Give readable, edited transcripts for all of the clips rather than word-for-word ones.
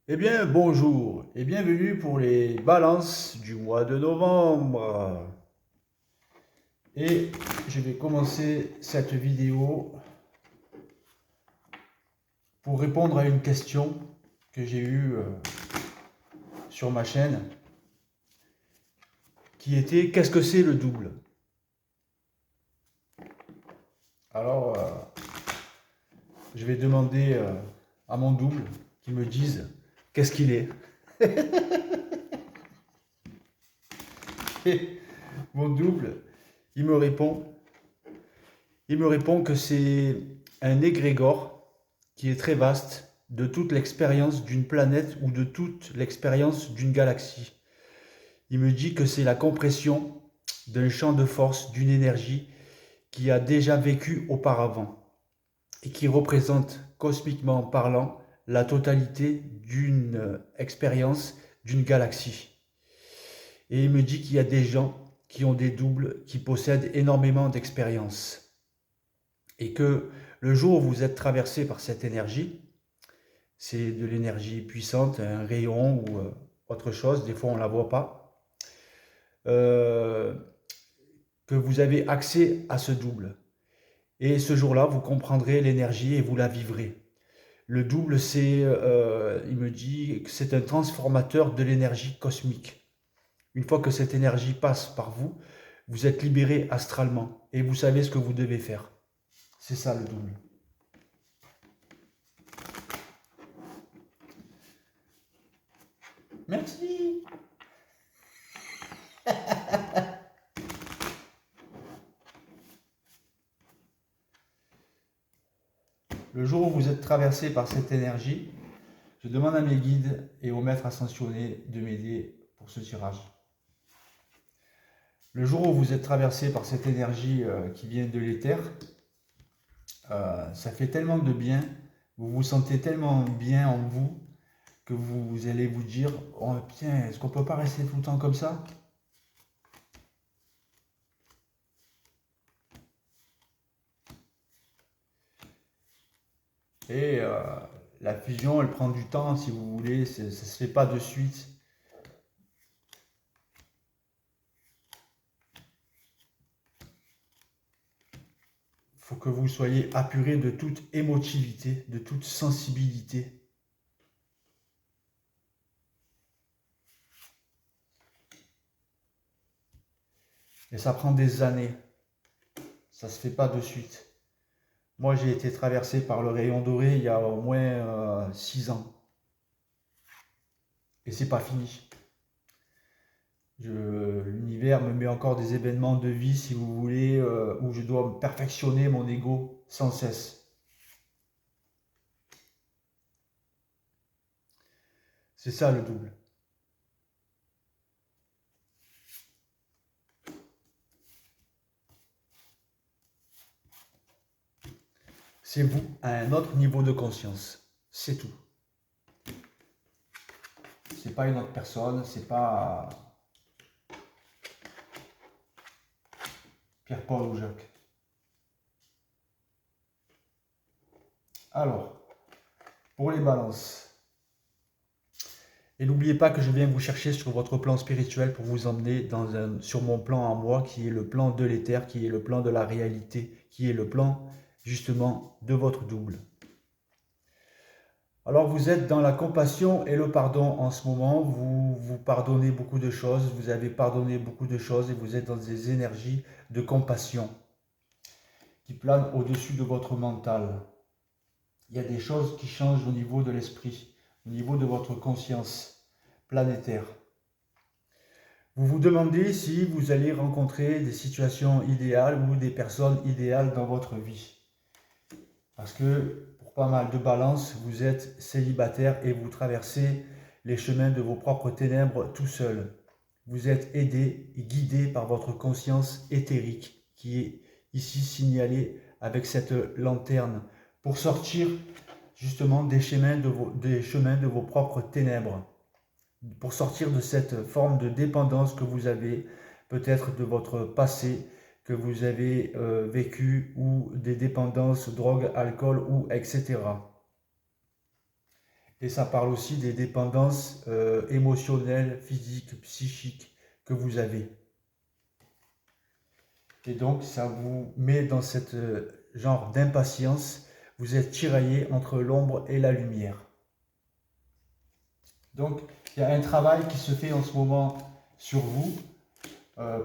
Eh bien, bonjour et bienvenue pour les balances du mois de novembre. Et je vais commencer cette vidéo pour répondre à une question que j'ai eue sur ma chaîne qui était: qu'est-ce que c'est le double? Alors, je vais demander à mon double qu'il me dise qu'est-ce qu'il est. Et mon double, il me répond, il me répond que c'est un égrégore qui est très vaste de toute l'expérience d'une planète ou de toute l'expérience d'une galaxie. Il me dit que c'est la compression d'un champ de force, d'une énergie qui a déjà vécu auparavant et qui représente, cosmiquement parlant, la totalité d'une expérience d'une galaxie. Et il me dit qu'il y a des gens qui ont des doubles, qui possèdent énormément d'expérience. Et que le jour où vous êtes traversé par cette énergie, c'est de l'énergie puissante, un rayon ou autre chose, des fois on ne la voit pas, euh, que vous avez accès à ce double. Et ce jour-là, vous comprendrez l'énergie et vous la vivrez. Le double, il me dit que c'est un transformateur de l'énergie cosmique. Une fois que cette énergie passe par vous, vous êtes libéré astralement et vous savez ce que vous devez faire. C'est ça le double. Merci. Le jour où vous êtes traversé par cette énergie, je demande à mes guides et aux maîtres ascensionnés de m'aider pour ce tirage. Le jour où vous êtes traversé par cette énergie qui vient de l'éther, ça fait tellement de bien, vous vous sentez tellement bien en vous que vous allez vous dire: oh putain, est-ce qu'on peut pas rester tout le temps comme ça? Et la fusion, elle prend du temps, si vous voulez, ça ne se fait pas de suite. Il faut que vous soyez apuré de toute émotivité, de toute sensibilité. Et ça prend des années. Ça ne se fait pas de suite. Moi, j'ai été traversé par le rayon doré il y a au moins 6 ans. Et c'est pas fini. L'univers me met encore des événements de vie, si vous voulez, où je dois perfectionner mon ego sans cesse. C'est ça le double. C'est vous à un autre niveau de conscience. C'est tout. C'est pas une autre personne, c'est pas Pierre-Paul ou Jacques. Alors, pour les balances. Et n'oubliez pas que je viens vous chercher sur votre plan spirituel pour vous emmener sur mon plan à moi, qui est le plan de l'éther, qui est le plan de la réalité, qui est le plan justement de votre double. Alors vous êtes dans la compassion et le pardon en ce moment, vous pardonnez beaucoup de choses, vous avez pardonné beaucoup de choses et vous êtes dans des énergies de compassion qui planent au-dessus de votre mental. Il y a des choses qui changent au niveau de l'esprit, au niveau de votre conscience planétaire. Vous vous demandez si vous allez rencontrer des situations idéales ou des personnes idéales dans votre vie. Parce que pour pas mal de balances, vous êtes célibataire et vous traversez les chemins de vos propres ténèbres tout seul. Vous êtes aidé et guidé par votre conscience éthérique qui est ici signalée avec cette lanterne pour sortir justement des chemins de vos propres ténèbres, pour sortir de cette forme de dépendance que vous avez peut-être de votre passé, que vous avez vécu, ou des dépendances, drogue, alcool, ou etc. Et ça parle aussi des dépendances émotionnelles, physiques, psychiques que vous avez. Et donc, ça vous met dans cette genre d'impatience. Vous êtes tiraillé entre l'ombre et la lumière. Donc, il y a un travail qui se fait en ce moment sur vous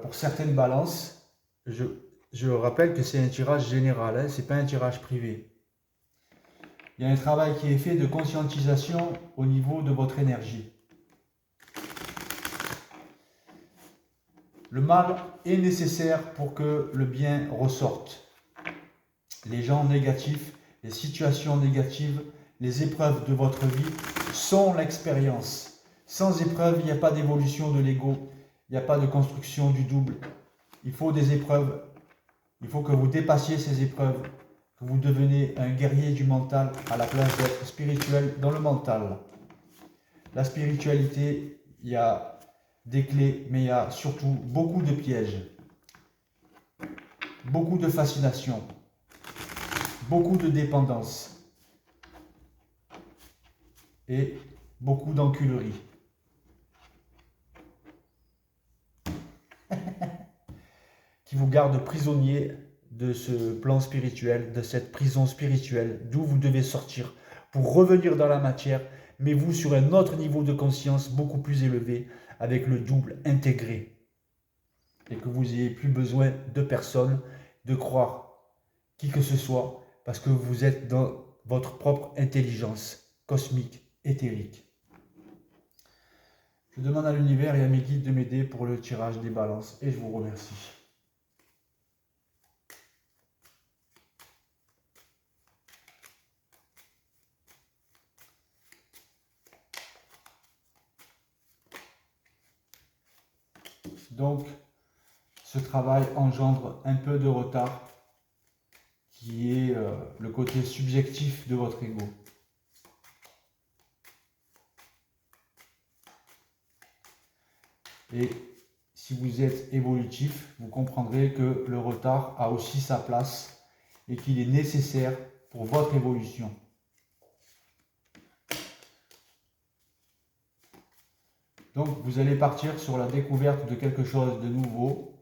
pour certaines balances. Je rappelle que c'est un tirage général, hein, ce n'est pas un tirage privé. Il y a un travail qui est fait de conscientisation au niveau de votre énergie. Le mal est nécessaire pour que le bien ressorte. Les gens négatifs, les situations négatives, les épreuves de votre vie sont l'expérience. Sans épreuve, il n'y a pas d'évolution de l'ego, il n'y a pas de construction du double. Il faut des épreuves, il faut que vous dépassiez ces épreuves, que vous deveniez un guerrier du mental à la place d'être spirituel dans le mental. La spiritualité, il y a des clés, mais il y a surtout beaucoup de pièges, beaucoup de fascination, beaucoup de dépendance et beaucoup d'enculerie. Qui vous garde prisonnier de ce plan spirituel, de cette prison spirituelle, d'où vous devez sortir pour revenir dans la matière, mais vous sur un autre niveau de conscience beaucoup plus élevé, avec le double intégré. Et que vous n'ayez plus besoin de personne, de croire qui que ce soit, parce que vous êtes dans votre propre intelligence cosmique, éthérique. Je demande à l'univers et à mes guides de m'aider pour le tirage des balances, et je vous remercie. Donc, ce travail engendre un peu de retard, qui est le côté subjectif de votre ego. Et si vous êtes évolutif, vous comprendrez que le retard a aussi sa place et qu'il est nécessaire pour votre évolution. Donc, vous allez partir sur la découverte de quelque chose de nouveau,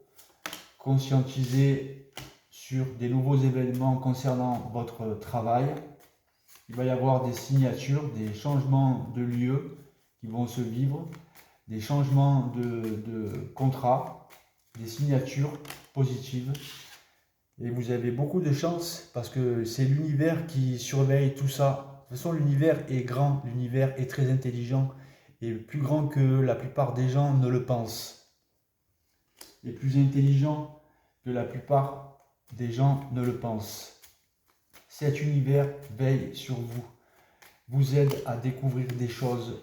conscientiser sur des nouveaux événements concernant votre travail. Il va y avoir des signatures, des changements de lieu qui vont se vivre, des changements de contrat, des signatures positives. Et vous avez beaucoup de chance parce que c'est l'univers qui surveille tout ça. De toute façon, l'univers est grand, l'univers est très intelligent et plus grand que la plupart des gens ne le pensent. Et plus intelligent que la plupart des gens ne le pensent. Cet univers veille sur vous, vous aide à découvrir des choses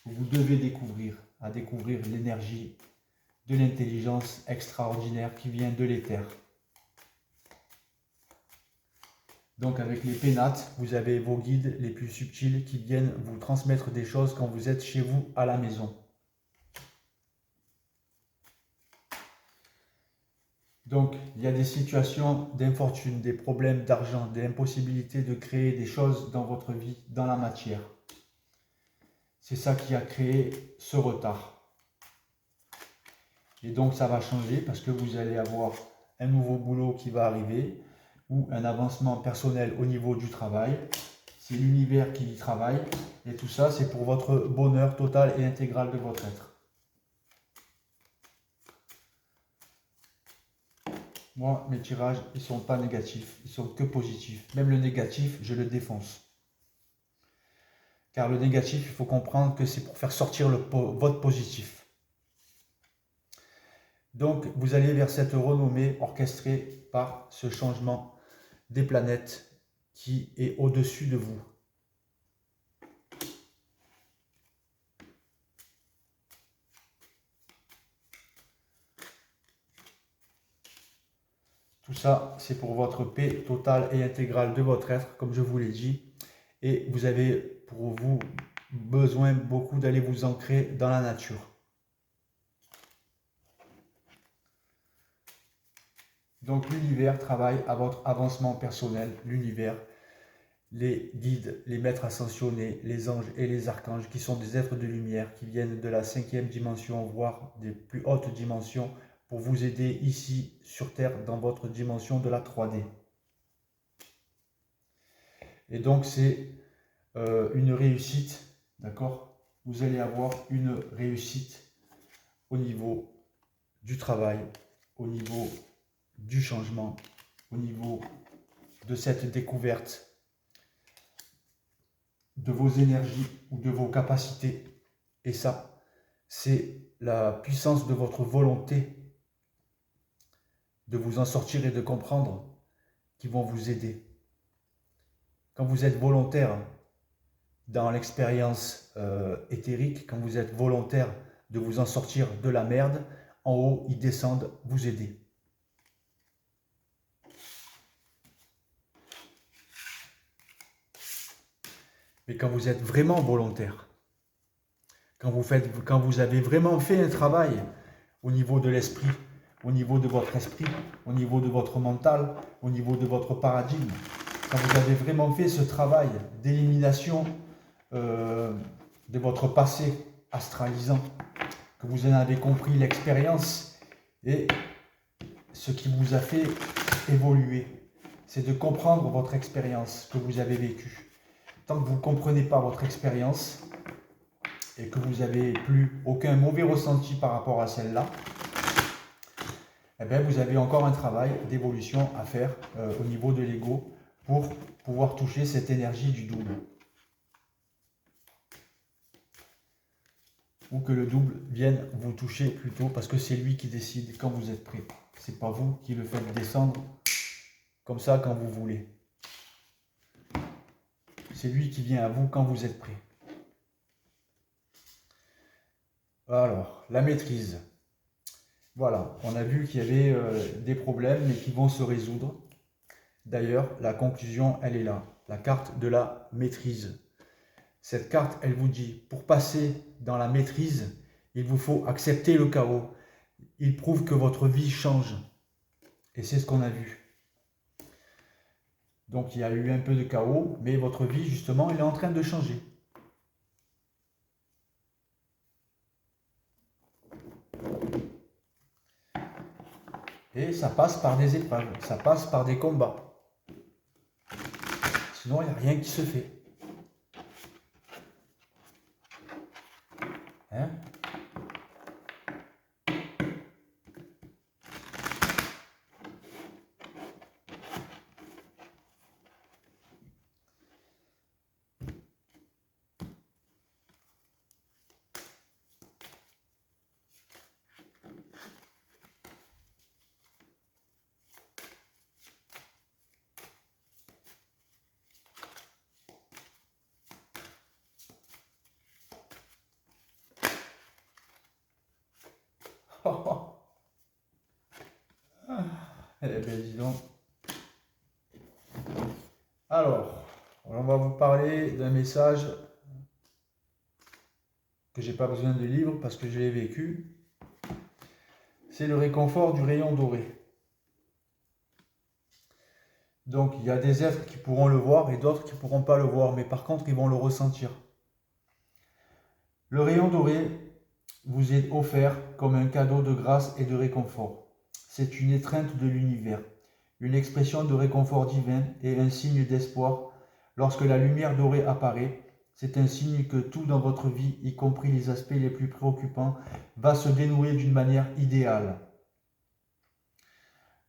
que vous devez découvrir, à découvrir l'énergie de l'intelligence extraordinaire qui vient de l'éther. Donc avec les pénates, vous avez vos guides les plus subtils qui viennent vous transmettre des choses quand vous êtes chez vous à la maison. Donc il y a des situations d'infortune, des problèmes d'argent, des impossibilités de créer des choses dans votre vie, dans la matière. C'est ça qui a créé ce retard. Et donc ça va changer parce que vous allez avoir un nouveau boulot qui va arriver ou un avancement personnel au niveau du travail. C'est l'univers qui y travaille et tout ça c'est pour votre bonheur total et intégral de votre être. Moi, mes tirages, ils ne sont pas négatifs, ils sont que positifs. Même le négatif, je le défonce. Car le négatif, il faut comprendre que c'est pour faire sortir votre positif. Donc, vous allez vers cette renommée orchestrée par ce changement des planètes qui est au-dessus de vous. Tout ça, c'est pour votre paix totale et intégrale de votre être, comme je vous l'ai dit. Et vous avez pour vous besoin beaucoup d'aller vous ancrer dans la nature. Donc l'univers travaille à votre avancement personnel, l'univers, les guides, les maîtres ascensionnés, les anges et les archanges, qui sont des êtres de lumière, qui viennent de la 5e dimension, voire des plus hautes dimensions, pour vous aider ici sur Terre, dans votre dimension de la 3D. Et donc c'est une réussite, d'accord? Vous allez avoir une réussite au niveau du travail, au niveau du changement, au niveau de cette découverte de vos énergies ou de vos capacités. Et ça, c'est la puissance de votre volonté de vous en sortir et de comprendre qui vont vous aider. Quand vous êtes volontaire dans l'expérience éthérique, quand vous êtes volontaire de vous en sortir de la merde, en haut, ils descendent vous aider. Mais quand vous êtes vraiment volontaire, quand vous avez vraiment fait un travail au niveau de l'esprit, au niveau de votre esprit, au niveau de votre mental, au niveau de votre paradigme, quand vous avez vraiment fait ce travail d'élimination de votre passé astralisant, que vous en avez compris l'expérience et ce qui vous a fait évoluer, c'est de comprendre votre expérience que vous avez vécue. Tant que vous ne comprenez pas votre expérience et que vous n'avez plus aucun mauvais ressenti par rapport à celle-là, eh bien vous avez encore un travail d'évolution à faire au niveau de l'ego pour pouvoir toucher cette énergie du double. Ou que le double vienne vous toucher plutôt, parce que c'est lui qui décide quand vous êtes prêt. C'est pas vous qui le faites descendre comme ça quand vous voulez. C'est lui qui vient à vous quand vous êtes prêt. Alors, la maîtrise. Voilà, on a vu qu'il y avait des problèmes, mais qui vont se résoudre. D'ailleurs, la conclusion, elle est là. La carte de la maîtrise. Cette carte, elle vous dit, pour passer dans la maîtrise, il vous faut accepter le chaos. Il prouve que votre vie change. Et c'est ce qu'on a vu. Donc il y a eu un peu de chaos, mais votre vie, justement, elle est en train de changer. Et ça passe par des épreuves, ça passe par des combats. Sinon, il n'y a rien qui se fait. Hein? Eh bien, dis donc. Alors, on va vous parler d'un message que j'ai pas besoin de livre parce que je l'ai vécu. C'est le réconfort du rayon doré. Donc, il y a des êtres qui pourront le voir et d'autres qui ne pourront pas le voir, mais par contre, ils vont le ressentir. Le rayon doré vous est offert comme un cadeau de grâce et de réconfort. C'est une étreinte de l'univers, une expression de réconfort divin et un signe d'espoir. Lorsque la lumière dorée apparaît, c'est un signe que tout dans votre vie, y compris les aspects les plus préoccupants, va se dénouer d'une manière idéale.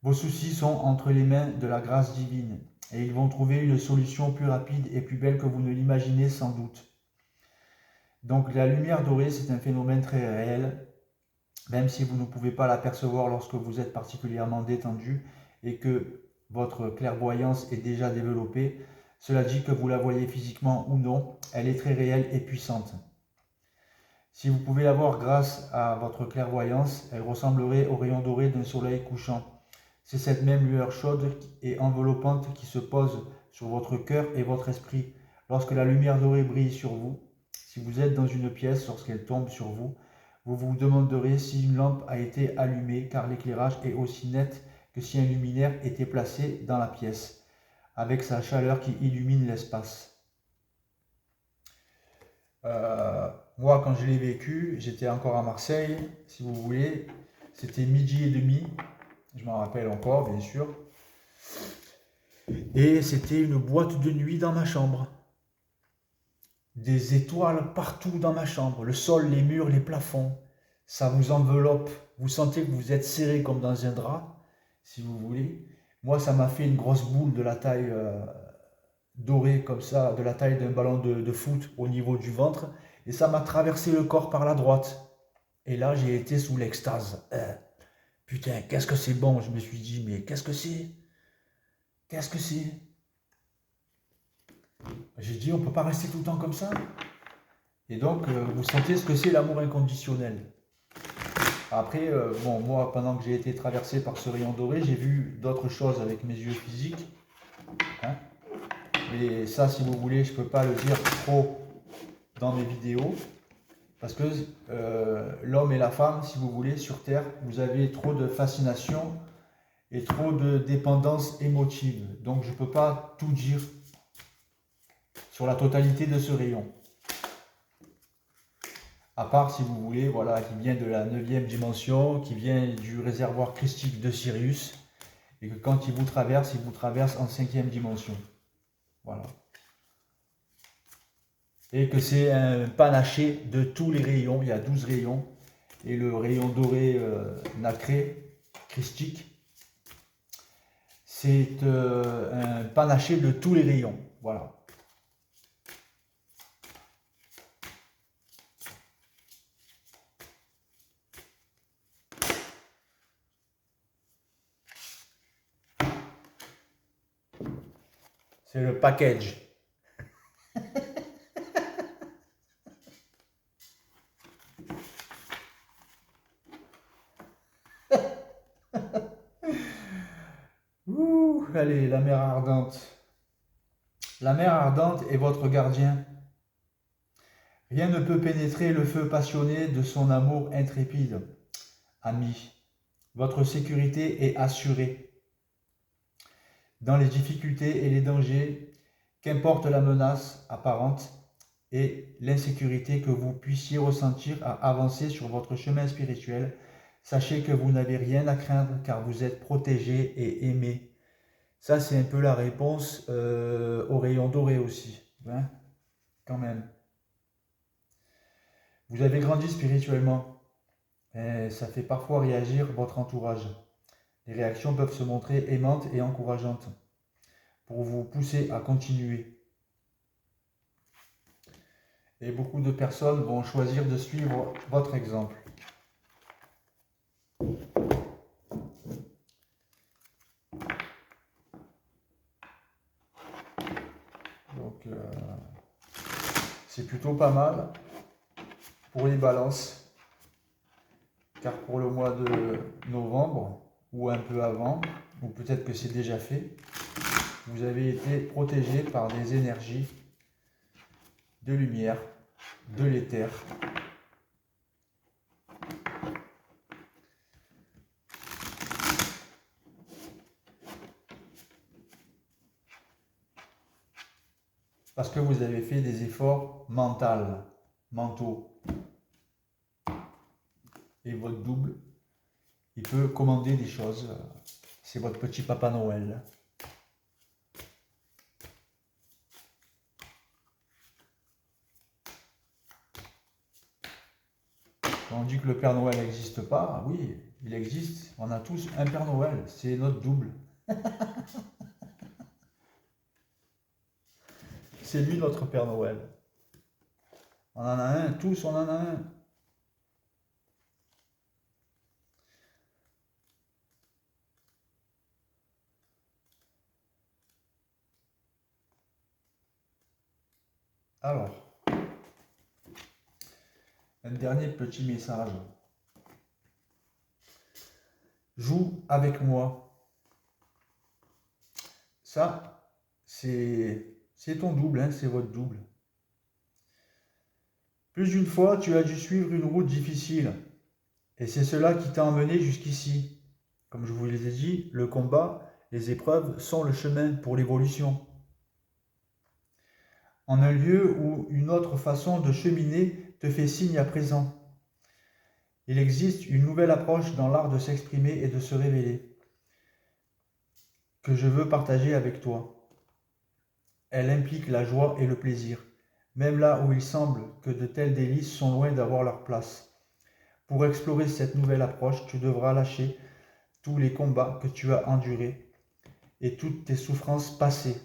Vos soucis sont entre les mains de la grâce divine et ils vont trouver une solution plus rapide et plus belle que vous ne l'imaginez sans doute. Donc la lumière dorée, c'est un phénomène très réel, même si vous ne pouvez pas l'apercevoir lorsque vous êtes particulièrement détendu et que votre clairvoyance est déjà développée. Cela dit que vous la voyez physiquement ou non, elle est très réelle et puissante. Si vous pouvez la voir grâce à votre clairvoyance, elle ressemblerait au rayon doré d'un soleil couchant. C'est cette même lueur chaude et enveloppante qui se pose sur votre cœur et votre esprit. Lorsque la lumière dorée brille sur vous, si vous êtes dans une pièce, lorsqu'elle tombe sur vous, vous vous demanderez si une lampe a été allumée, car l'éclairage est aussi net que si un luminaire était placé dans la pièce. avec sa chaleur qui illumine l'espace. Moi, quand je l'ai vécu, j'étais encore à Marseille, si vous voulez. C'était 12h30, je m'en rappelle encore, bien sûr. Et c'était une boîte de nuit dans ma chambre. Des étoiles partout dans ma chambre, le sol, les murs, les plafonds. Ça vous enveloppe, vous sentez que vous êtes serré comme dans un drap, si vous voulez. Moi, ça m'a fait une grosse boule de la taille dorée, comme ça, de la taille d'un ballon de foot au niveau du ventre. Et ça m'a traversé le corps par la droite. Et là, j'ai été sous l'extase. Putain, qu'est-ce que c'est bon. Je me suis dit, mais qu'est-ce que c'est? Qu'est-ce que c'est? J'ai dit, on ne peut pas rester tout le temps comme ça. Et donc, vous sentez ce que c'est l'amour inconditionnel. Après, bon, moi, pendant que j'ai été traversé par ce rayon doré, j'ai vu d'autres choses avec mes yeux physiques. Hein. Mais ça, si vous voulez, je ne peux pas le dire trop dans mes vidéos. Parce que l'homme et la femme, si vous voulez, sur Terre, vous avez trop de fascination et trop de dépendance émotive. Donc, je ne peux pas tout dire sur la totalité de ce rayon. À part, si vous voulez, voilà, qui vient de la 9e dimension, qui vient du réservoir christique de Sirius, et que quand il vous traverse en 5e dimension. Voilà. Et que c'est un panaché de tous les rayons, il y a 12 rayons, et le rayon doré nacré, christique, c'est un panaché de tous les rayons. Voilà. C'est le package. Ouh, allez, la mer ardente. La mer ardente est votre gardien. Rien ne peut pénétrer le feu passionné de son amour intrépide. Ami, votre sécurité est assurée. Dans les difficultés et les dangers, qu'importe la menace apparente et l'insécurité que vous puissiez ressentir à avancer sur votre chemin spirituel, sachez que vous n'avez rien à craindre car vous êtes protégé et aimé. Ça, c'est un peu la réponse au rayon doré aussi, hein, quand même. Vous avez grandi spirituellement. Et ça fait parfois réagir votre entourage. Les réactions peuvent se montrer aimantes et encourageantes pour vous pousser à continuer. Et beaucoup de personnes vont choisir de suivre votre exemple. Donc, c'est plutôt pas mal pour les balances. Car pour le mois de novembre, ou un peu avant, ou peut-être que c'est déjà fait, vous avez été protégé par des énergies de lumière, de l'éther. Parce que vous avez fait des efforts mentaux. Et votre double, il peut commander des choses. C'est votre petit Papa Noël. Quand on dit que le Père Noël n'existe pas, oui, il existe. On a tous un Père Noël, c'est notre double. C'est lui notre Père Noël. On en a un, tous on en a un. Alors, un dernier petit message. Joue avec moi. Ça, c'est ton double, hein, c'est votre double. Plus d'une fois, tu as dû suivre une route difficile. Et c'est cela qui t'a emmené jusqu'ici. Comme je vous l'ai dit, le combat Les épreuves sont le chemin pour l'évolution. En un lieu où une autre façon de cheminer te fait signe à présent. Il existe une nouvelle approche dans l'art de s'exprimer et de se révéler, que je veux partager avec toi. Elle implique la joie et le plaisir, même là où il semble que de tels délices sont loin d'avoir leur place. Pour explorer cette nouvelle approche, tu devras lâcher tous les combats que tu as endurés et toutes tes souffrances passées.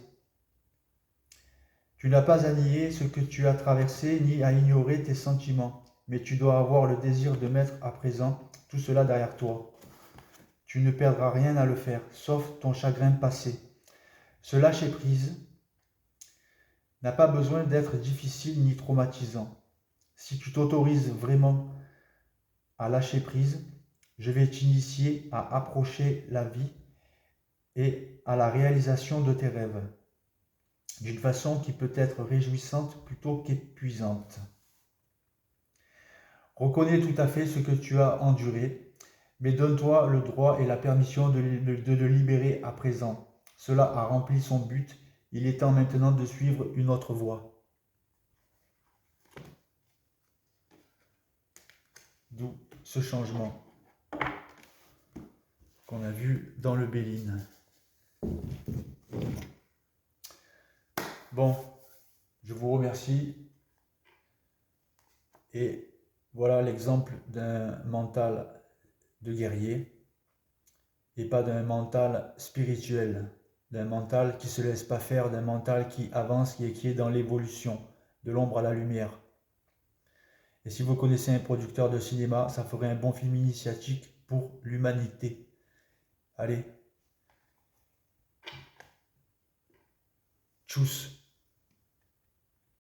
Tu n'as pas à nier ce que tu as traversé ni à ignorer tes sentiments, mais tu dois avoir le désir de mettre à présent tout cela derrière toi. Tu ne perdras rien à le faire, sauf ton chagrin passé. Ce lâcher-prise n'a pas besoin d'être difficile ni traumatisant. Si tu t'autorises vraiment à lâcher prise, je vais t'initier à approcher la vie et à la réalisation de tes rêves, d'une façon qui peut être réjouissante plutôt qu'épuisante. Reconnais tout à fait ce que tu as enduré, mais donne-toi le droit et la permission de le libérer à présent. Cela a rempli son but, il est temps maintenant de suivre une autre voie. D'où ce changement qu'on a vu dans le Béline. Bon, je vous remercie. Et voilà l'exemple d'un mental de guerrier et pas d'un mental spirituel, d'un mental qui ne se laisse pas faire, d'un mental qui avance et qui est dans l'évolution, de l'ombre à la lumière. Et si vous connaissez un producteur de cinéma, ça ferait un bon film initiatique pour l'humanité. Allez, tchuss.